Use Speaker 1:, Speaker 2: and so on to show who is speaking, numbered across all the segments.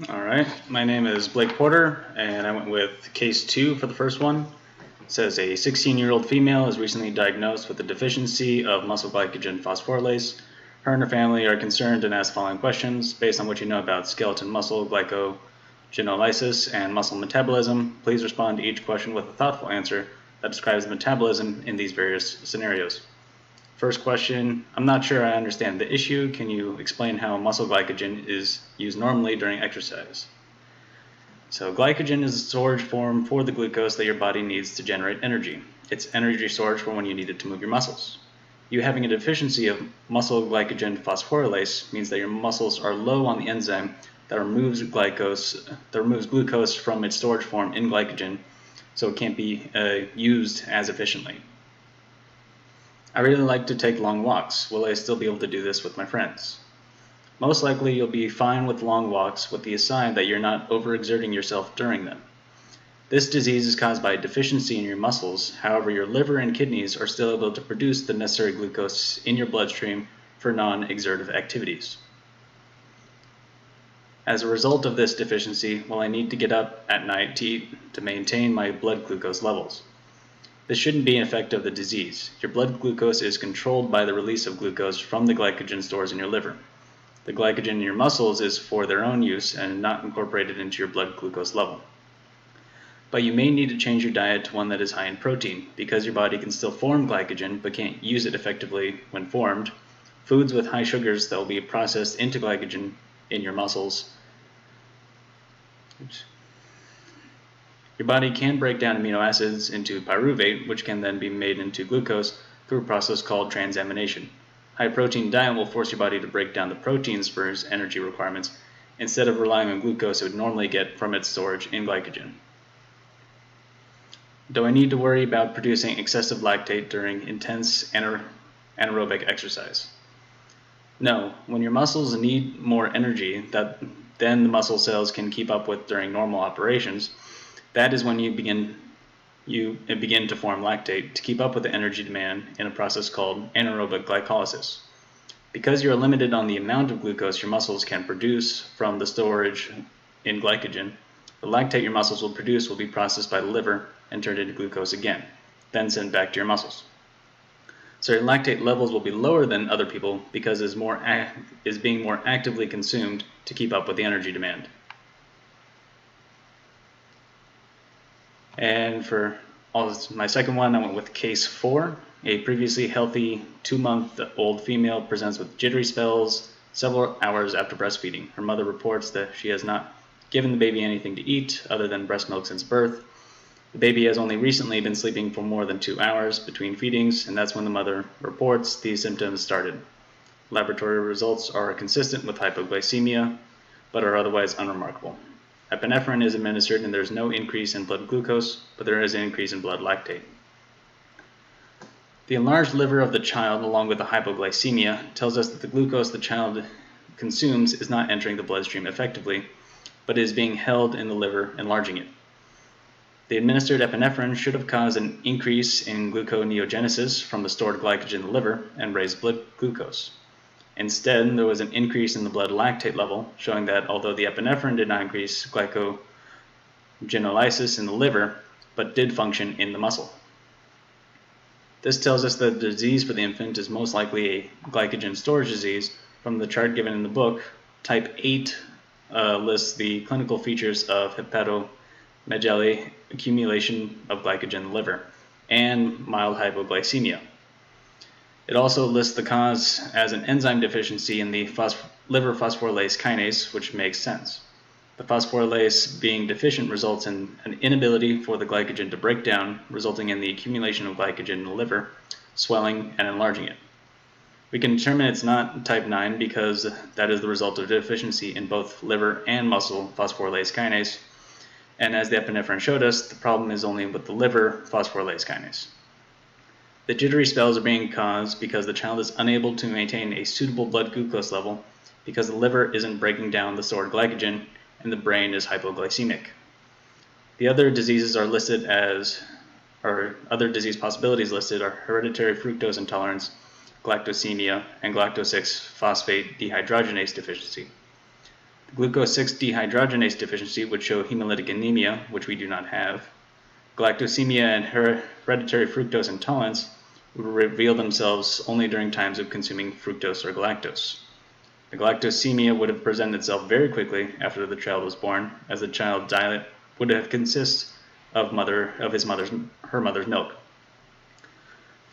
Speaker 1: All right, my name is Blake Porter, and I went with case 2 for the first one. It says a 16-year-old female is recently diagnosed with a deficiency of muscle glycogen phosphorylase. Her and her family are concerned and ask the following questions. Based on what you know about skeletal muscle glycogenolysis and muscle metabolism, please respond to each question with a thoughtful answer that describes the metabolism in these various scenarios. First question, I'm not sure I understand the issue. Can you explain how muscle glycogen is used normally during exercise? So glycogen is a storage form for the glucose that your body needs to generate energy. It's energy storage for when you need it to move your muscles. You having a deficiency of muscle glycogen phosphorylase means that your muscles are low on the enzyme that removes glucose from its storage form in glycogen, so it can't be used as efficiently. I really like to take long walks. Will I still be able to do this with my friends? Most likely you'll be fine with long walks with the aside that you're not overexerting yourself during them. This disease is caused by a deficiency in your muscles. However, your liver and kidneys are still able to produce the necessary glucose in your bloodstream for non-exertive activities. As a result of this deficiency, will I need to get up at night to eat to maintain my blood glucose levels? This shouldn't be an effect of the disease. Your blood glucose is controlled by the release of glucose from the glycogen stores in your liver. The glycogen in your muscles is for their own use and not incorporated into your blood glucose level. But you may need to change your diet to one that is high in protein, because your body can still form glycogen but can't use it effectively when formed. Foods with high sugars that will be processed into glycogen in your muscles. Your body can break down amino acids into pyruvate, which can then be made into glucose through a process called transamination. High protein diet will force your body to break down the proteins for its energy requirements instead of relying on glucose it would normally get from its storage in glycogen. Do I need to worry about producing excessive lactate during intense anaerobic exercise? No. When your muscles need more energy than the muscle cells can keep up with during normal operations, that is when you begin to form lactate to keep up with the energy demand in a process called anaerobic glycolysis. Because you are limited on the amount of glucose your muscles can produce from the storage in glycogen, the lactate your muscles will produce will be processed by the liver and turned into glucose again, then sent back to your muscles. So your lactate levels will be lower than other people because it is being more actively consumed to keep up with the energy demand. And for my second one, I went with case 4. A previously healthy 2-month-old female presents with jittery spells several hours after breastfeeding. Her mother reports that she has not given the baby anything to eat other than breast milk since birth. The baby has only recently been sleeping for more than 2 hours between feedings, and that's when the mother reports these symptoms started. Laboratory results are consistent with hypoglycemia, but are otherwise unremarkable. Epinephrine is administered and there is no increase in blood glucose, but there is an increase in blood lactate. The enlarged liver of the child, along with the hypoglycemia, tells us that the glucose the child consumes is not entering the bloodstream effectively, but is being held in the liver, enlarging it. The administered epinephrine should have caused an increase in gluconeogenesis from the stored glycogen in the liver and raised blood glucose. Instead, there was an increase in the blood lactate level, showing that although the epinephrine did not increase glycogenolysis in the liver, but did function in the muscle. This tells us that the disease for the infant is most likely a glycogen storage disease. From the chart given in the book, type 8 lists the clinical features of hepatomegaly, accumulation of glycogen in the liver, and mild hypoglycemia. It also lists the cause as an enzyme deficiency in the liver phosphorylase kinase, which makes sense. The phosphorylase being deficient results in an inability for the glycogen to break down, resulting in the accumulation of glycogen in the liver, swelling, and enlarging it. We can determine it's not type 9 because that is the result of deficiency in both liver and muscle phosphorylase kinase, and as the epinephrine showed us, the problem is only with the liver phosphorylase kinase. The jittery spells are being caused because the child is unable to maintain a suitable blood glucose level because the liver isn't breaking down the stored glycogen and the brain is hypoglycemic. The other diseases are listed other disease possibilities listed are hereditary fructose intolerance, galactosemia, and galactose-6 phosphate dehydrogenase deficiency. Glucose 6 dehydrogenase deficiency would show hemolytic anemia, which we do not have. Galactosemia and hereditary fructose intolerance would reveal themselves only during times of consuming fructose or galactose. The galactosemia would have presented itself very quickly after the child was born, as the child's diet would have consisted of her mother's milk.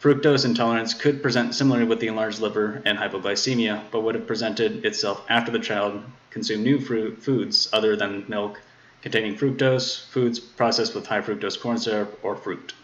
Speaker 1: Fructose intolerance could present similarly with the enlarged liver and hypoglycemia, but would have presented itself after the child consumed new foods other than milk containing fructose, foods processed with high fructose corn syrup, or fruit.